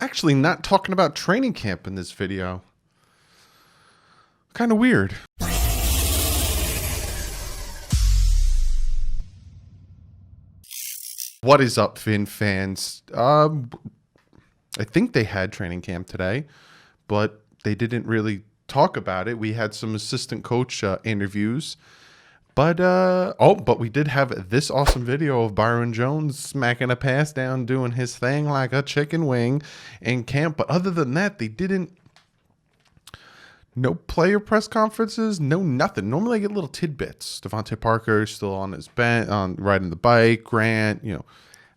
Actually, not talking about training camp in this video. Kind of weird. What is up, Finn fans? I think they had training camp today, but they didn't really talk about it. We had some assistant coach interviews, but we did have this awesome video of Byron Jones smacking a pass down, doing his thing like a chicken wing in camp. But other than that, they didn't. No player press conferences, no nothing. Normally I get little tidbits. Devontae Parker still on his bench, on riding the bike. Grant,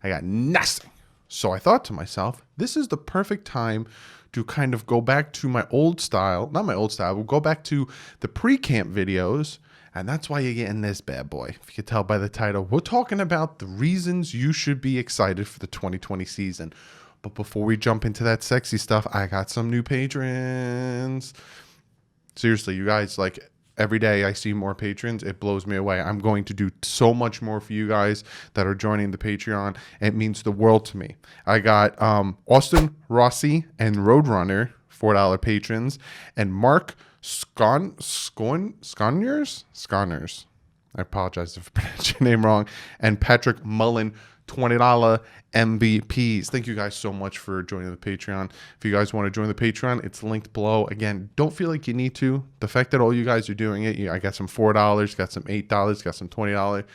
I got nothing. So I thought to myself, this is the perfect time to kind of go back to my old style. Not my old style. We'll go back to the pre-camp videos. And that's why you're getting this bad boy. If you can tell by the title, we're talking about the reasons you should be excited for the 2020 season. But before we jump into that sexy stuff, I got some new patrons. Seriously, you guys, like every day I see more patrons, it blows me away. I'm going to do so much more for you guys that are joining the Patreon. It means the world to me. I got Austin Rossi and Roadrunner, $4 patrons, and Mark Sconners. I apologize if I pronounced your name wrong. And Patrick Mullen, $20 MVPs. Thank you guys so much for joining the Patreon. If you guys want to join the Patreon, it's linked below. Again, don't feel like you need to. The fact that all you guys are doing it, I got some $4, got some $8, got some $20,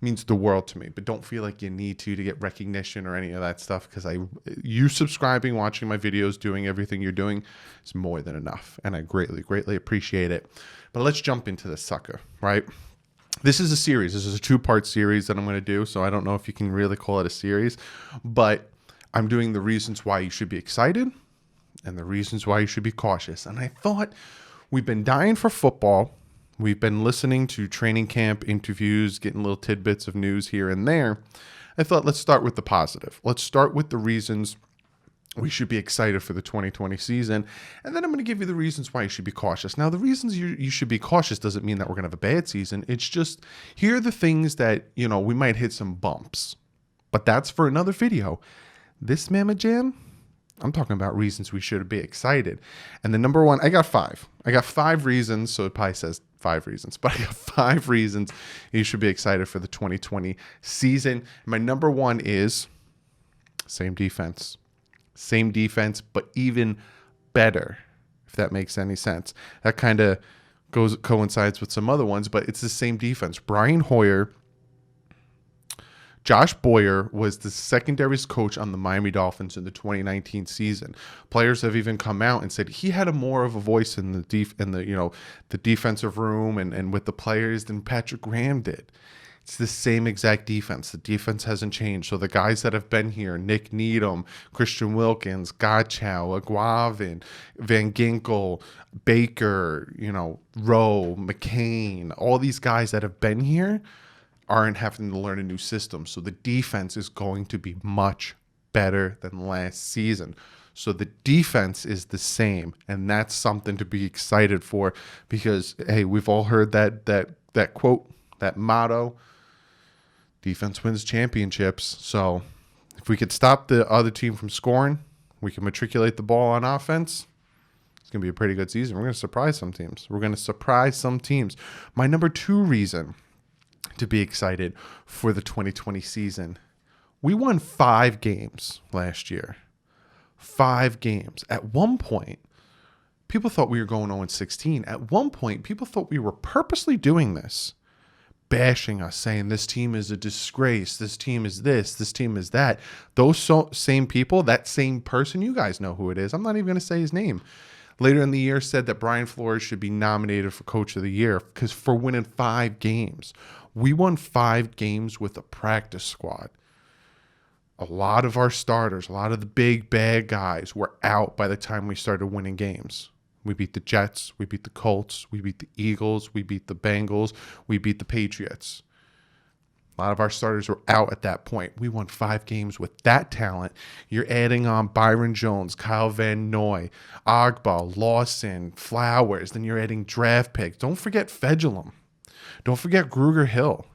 means the world to me. But don't feel like you need to get recognition or any of that stuff, because you subscribing, watching my videos, doing everything you're doing is more than enough. And I greatly appreciate it. But let's jump into this sucker, right? This is a series. This is a 2-part series that I'm going to do. So I don't know if you can really call it a series, but I'm doing the reasons why you should be excited and the reasons why you should be cautious. And I thought, we've been dying for football. We've been listening to training camp interviews, getting little tidbits of news here and there. I thought, let's start with the positive. Let's start with the reasons we should be excited for the 2020 season. And then I'm going to give you the reasons why you should be cautious. Now, the reasons you should be cautious doesn't mean that we're going to have a bad season. It's just, here are the things that, we might hit some bumps. But that's for another video. This Mama Jam, I'm talking about reasons we should be excited. And the number one, I got 5. I got 5 reasons, so it probably says 5 reasons. But I got 5 reasons you should be excited for the 2020 season. And my number one is same defense. Same defense, but even better, if that makes any sense. That kind of coincides with some other ones, but it's the same defense. Brian Hoyer, Josh Boyer was the secondaries coach on the Miami Dolphins in the 2019 season. Players have even come out and said he had more of a voice in the defensive room and with the players than Patrick Graham did. It's the same exact defense. The defense hasn't changed. So the guys that have been here, Nick Needham, Christian Wilkins, Godchow, Aguavin, Van Ginkel, Baker, Rowe, McCain, all these guys that have been here aren't having to learn a new system. So the defense is going to be much better than last season. So the defense is the same, and that's something to be excited for, because, hey, we've all heard that quote, that motto, defense wins championships. So if we could stop the other team from scoring, we can matriculate the ball on offense. It's going to be a pretty good season. We're going to surprise some teams. My number 2 reason to be excited for the 2020 season, we won 5 games last year. 5 games. At one point, people thought we were going 0-16. At one point, people thought we were purposely doing this, bashing us, saying this team is a disgrace, this team is this team is that. Those same people, that same person, you guys know who it is, I'm not even going to say his name, later in the year said that Brian Flores should be nominated for Coach of the Year because for winning 5 games. We won 5 games with a practice squad. A lot of our starters, a lot of the big bad guys were out by the time we started winning games. We beat the Jets, we beat the Colts, we beat the Eagles, we beat the Bengals, we beat the Patriots. A lot of our starters were out at that point. We won 5 games with that talent. You're adding on Byron Jones, Kyle Van Noy, Agba, Lawson, Flowers. Then you're adding draft picks. Don't forget Fedulum. Don't forget Gruger Hill.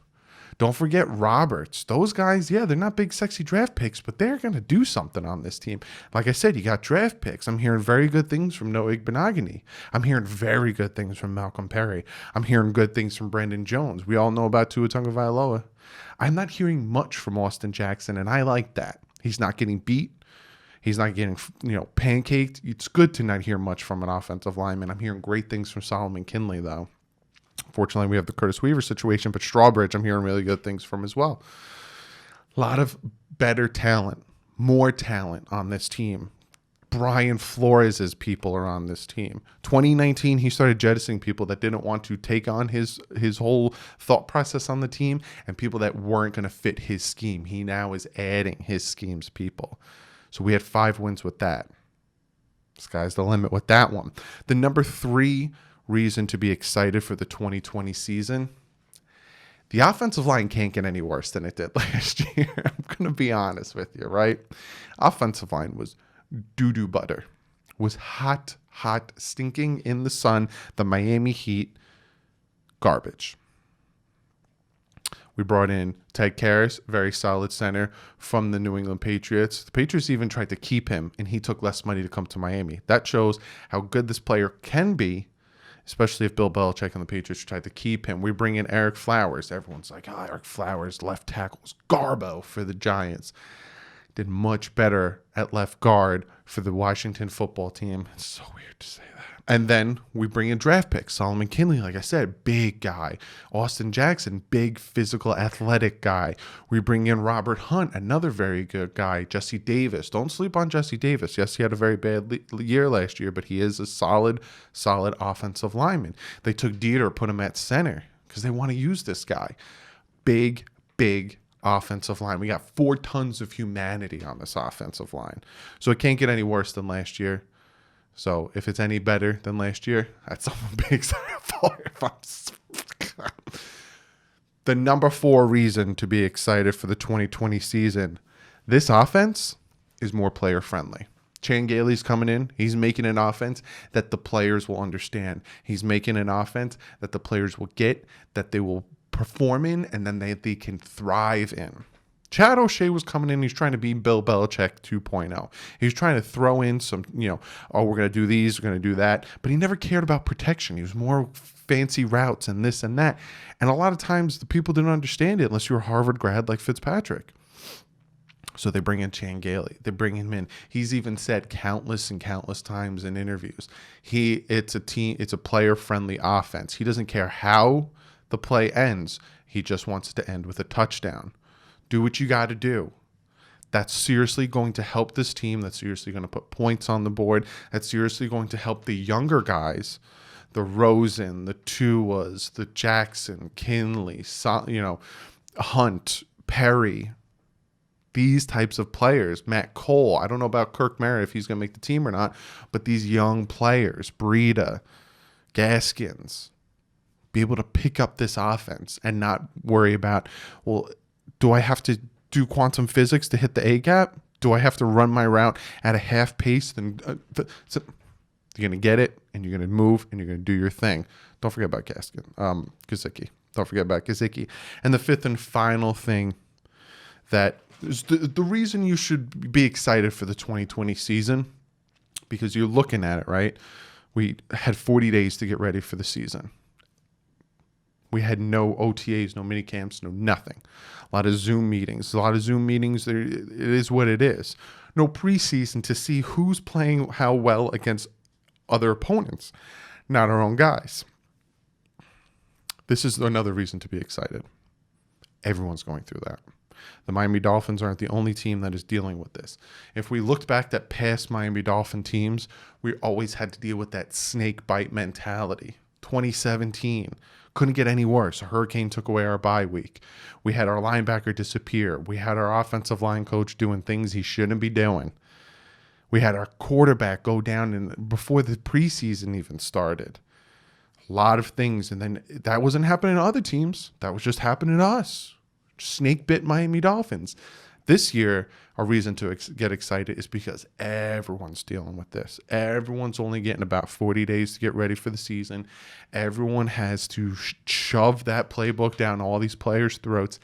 Don't forget Roberts. Those guys, yeah, they're not big, sexy draft picks, but they're going to do something on this team. Like I said, you got draft picks. I'm hearing very good things from Noah Igbenogany. I'm hearing very good things from Malcolm Perry. I'm hearing good things from Brandon Jones. We all know about Tua Tagovailoa. I'm not hearing much from Austin Jackson, and I like that. He's not getting beat. He's not getting, pancaked. It's good to not hear much from an offensive lineman. I'm hearing great things from Solomon Kinley, though. Fortunately, we have the Curtis Weaver situation, but Strawbridge, I'm hearing really good things from as well. A lot of better talent, more talent on this team. Brian Flores' people are on this team. 2019, he started jettisoning people that didn't want to take on his whole thought process on the team and people that weren't going to fit his scheme. He now is adding his scheme's people. So we had 5 wins with that. Sky's the limit with that one. The number 3 reason to be excited for the 2020 season, the offensive line can't get any worse than it did last year. I'm going to be honest with you, right? Offensive line was doo-doo butter. Was hot, stinking in the sun. The Miami Heat, garbage. We brought in Ted Karras, very solid center from the New England Patriots. The Patriots even tried to keep him, and he took less money to come to Miami. That shows how good this player can be, especially if Bill Belichick and the Patriots tried to keep him. We bring in Eric Flowers. Everyone's like, Eric Flowers, left tackle, was garbo for the Giants. Did much better at left guard for the Washington football team. It's so weird to say that. And then we bring in draft picks. Solomon Kinley, like I said, big guy. Austin Jackson, big physical athletic guy. We bring in Robert Hunt, another very good guy. Jesse Davis. Don't sleep on Jesse Davis. Yes, he had a very bad year last year, but he is a solid offensive lineman. They took Dieter, put him at center because they want to use this guy. Big offensive line. We got 4 tons of humanity on this offensive line. So it can't get any worse than last year. So if it's any better than last year, that's something big excited for. The number 4 reason to be excited for the 2020 season, this offense is more player friendly. Chan Gailey's coming in. He's making an offense that the players will understand. He's making an offense that the players will get, that they will perform in, and then they can thrive in. Chad O'Shea was coming in. He's trying to be Bill Belichick 2.0. He was trying to throw in some, we're going to do these, we're going to do that. But he never cared about protection. He was more fancy routes and this and that. And a lot of times the people didn't understand it unless you're a Harvard grad like Fitzpatrick. So they bring in Chan Gailey. They bring him in. He's even said countless times in interviews, it's a player-friendly offense. He doesn't care how the play ends. He just wants it to end with a touchdown. Do what you got to do. That's seriously going to help this team. That's seriously going to put points on the board. That's seriously going to help the younger guys, the Rosen, the Tuas, the Jackson, Kinley, Hunt, Perry, these types of players. Matt Cole. I don't know about Kirk Merritt if he's going to make the team or not, but these young players, Breida, Gaskins, be able to pick up this offense and not worry about, do I have to do quantum physics to hit the A gap? Do I have to run my route at a half pace? Then you're going to get it, and you're going to move, and you're going to do your thing. Don't forget about Gesicki. Don't forget about Gesicki. And the 5th and final thing that is the reason you should be excited for the 2020 season, because you're looking at it, right? We had 40 days to get ready for the season. We had no OTAs, no mini camps, no nothing. A lot of Zoom meetings. It is what it is. No preseason to see who's playing how well against other opponents, not our own guys. This is another reason to be excited. Everyone's going through that. The Miami Dolphins aren't the only team that is dealing with this. If we looked back at past Miami Dolphin teams, we always had to deal with that snake bite mentality. 2017. Couldn't get any worse. A hurricane took away our bye week. We had our linebacker disappear. We had our offensive line coach doing things he shouldn't be doing. We had our quarterback go down before the preseason even started. A lot of things. And then that wasn't happening to other teams. That was just happening to us. Snake bit Miami Dolphins. This year, a reason to get excited is because everyone's dealing with this. Everyone's only getting about 40 days to get ready for the season. Everyone has to shove that playbook down all these players' throats.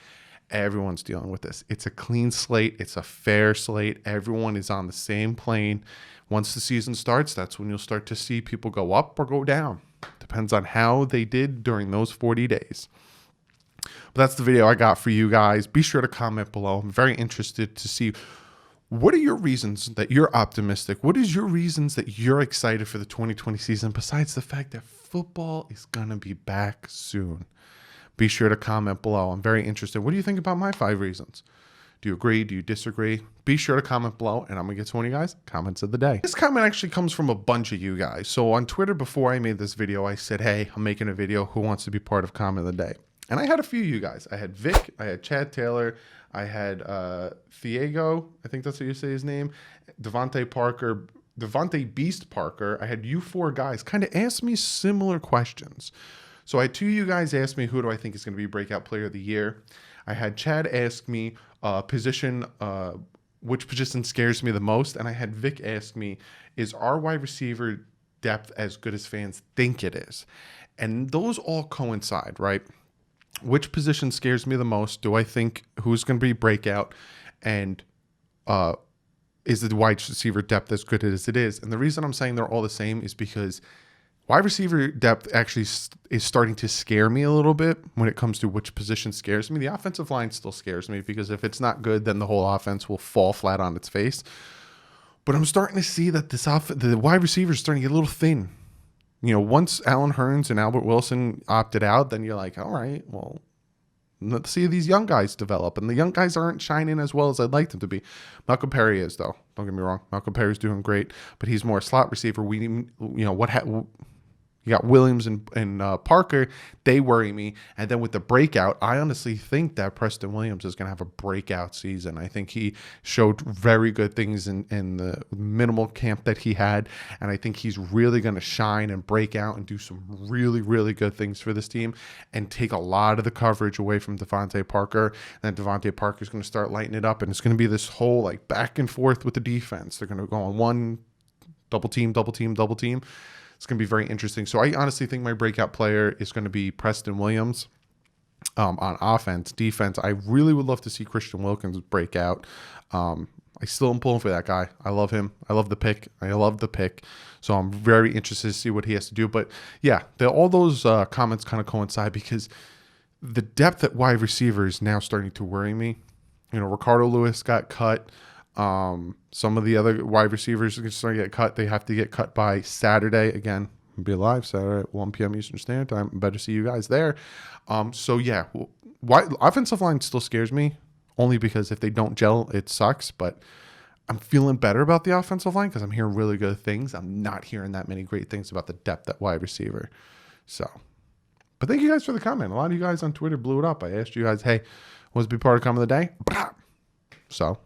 Everyone's dealing with this. It's a clean slate. It's a fair slate. Everyone is on the same plane. Once the season starts, that's when you'll start to see people go up or go down. Depends on how they did during those 40 days. But that's the video I got for you guys. Be sure to comment below. I'm very interested to see, what are your reasons that you're optimistic? What is your reasons that you're excited for the 2020 season besides the fact that football is going to be back soon? Be sure to comment below. I'm very interested. What do you think about my 5 reasons? Do you agree? Do you disagree? Be sure to comment below, and I'm going to get to one of you guys' comments of the day. This comment actually comes from a bunch of you guys. So on Twitter, before I made this video, I said, hey, I'm making a video. Who wants to be part of comment of the day? And I had a few of you guys. I had Vic, I had Chad Taylor, I had Thiago, I think that's how you say his name, Devontae Beast Parker. I had you 4 guys kind of ask me similar questions. So I had 2 of you guys ask me, who do I think is going to be breakout player of the year? I had Chad ask me which position scares me the most? And I had Vic ask me, is our wide receiver depth as good as fans think it is? And those all coincide, right? Which position scares me the most? Do I think who's going to be breakout? And is the wide receiver depth as good as it is? And the reason I'm saying they're all the same is because wide receiver depth actually is starting to scare me a little bit when it comes to which position scares me. The offensive line still scares me because if it's not good, then the whole offense will fall flat on its face. But I'm starting to see that the wide receiver is starting to get a little thin. You know, once Allen Hurns and Albert Wilson opted out, then you're like, all right, well, let's see these young guys develop. And the young guys aren't shining as well as I'd like them to be. Malcolm Perry is, though. Don't get me wrong. Malcolm Perry's doing great, but he's more a slot receiver. You got Williams and Parker. They worry me. And then with the breakout, I honestly think that Preston Williams is going to have a breakout season. I think he showed very good things in the minimal camp that he had. And I think he's really going to shine and break out and do some really, really good things for this team and take a lot of the coverage away from Devontae Parker. And then Devontae Parker is going to start lighting it up. And it's going to be this whole like back and forth with the defense. They're going to go on one double team, double team, double team. It's going to be very interesting. So I honestly think my breakout player is going to be Preston Williams on offense. Defense, I really would love to see Christian Wilkins break out. I still am pulling for that guy. I love him. I love the pick. So I'm very interested to see what he has to do. But yeah, all those comments kind of coincide because the depth at wide receiver is now starting to worry me. You know, Ricardo Lewis got cut. Some of the other wide receivers are starting to get cut. They have to get cut by Saturday. Again, we'll be live Saturday at 1 p.m. Eastern Standard Time. Better see you guys there. So yeah, offensive line still scares me only because if they don't gel, it sucks. But I'm feeling better about the offensive line because I'm hearing really good things. I'm not hearing that many great things about the depth at wide receiver. So, but thank you guys for the comment. A lot of you guys on Twitter blew it up. I asked you guys, hey, want to be part of comment of the day? So,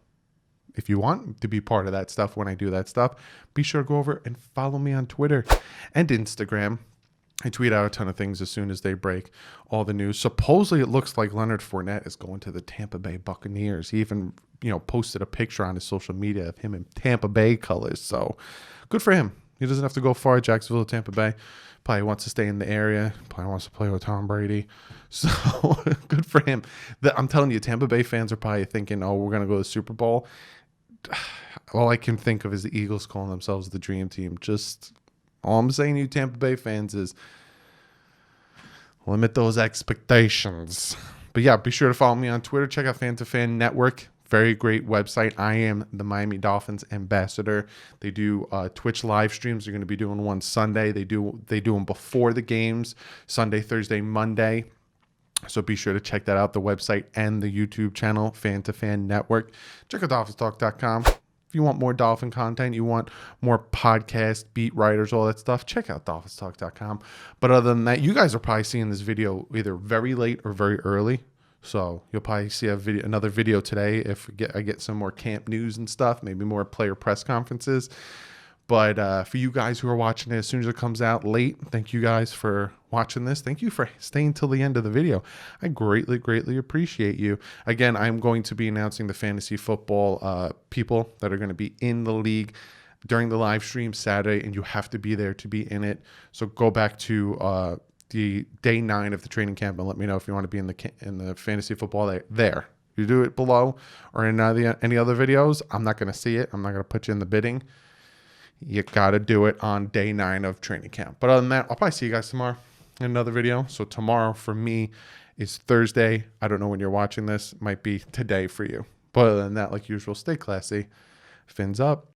if you want to be part of that stuff when I do that stuff, be sure to go over and follow me on Twitter and Instagram. I tweet out a ton of things as soon as they break all the news. Supposedly, it looks like Leonard Fournette is going to the Tampa Bay Buccaneers. He even, posted a picture on his social media of him in Tampa Bay colors. So good for him. He doesn't have to go far, Jacksonville to Tampa Bay. Probably wants to stay in the area. Probably wants to play with Tom Brady. So good for him. I'm telling you, Tampa Bay fans are probably thinking, oh, we're going to go to the Super Bowl. All I can think of is the Eagles calling themselves the dream team. Just all I'm saying to you Tampa Bay fans is limit those expectations. But yeah, be sure to follow me on Twitter. Check out Fan to Fan Network. Very great website. I am the Miami Dolphins ambassador. They do Twitch live streams. They're going to be doing one Sunday. They do them before the games, Sunday, Thursday, Monday. So be sure to check that out, the website and the YouTube channel, Fan to Fan Network. Check out DolphinsTalk.com. If you want more Dolphin content, you want more podcast, beat writers, all that stuff, check out DolphinsTalk.com. But other than that, you guys are probably seeing this video either very late or very early. So you'll probably see another video today if I get some more camp news and stuff, maybe more player press conferences. But for you guys who are watching it as soon as it comes out late, thank you guys for watching this. Thank you for staying till the end of the video. I greatly, greatly appreciate you. Again, I'm going to be announcing the fantasy football people that are going to be in the league during the live stream Saturday, and you have to be there to be in it. So go back to the day 9 of the training camp and let me know if you want to be in the fantasy football there. You do it below or in any other videos, I'm not going to see it. I'm not going to put you in the bidding. You got to do it on day 9 of training camp. But other than that, I'll probably see you guys tomorrow in another video. So tomorrow for me is Thursday. I don't know when you're watching this. Might be today for you. But other than that, like usual, stay classy. Fins up.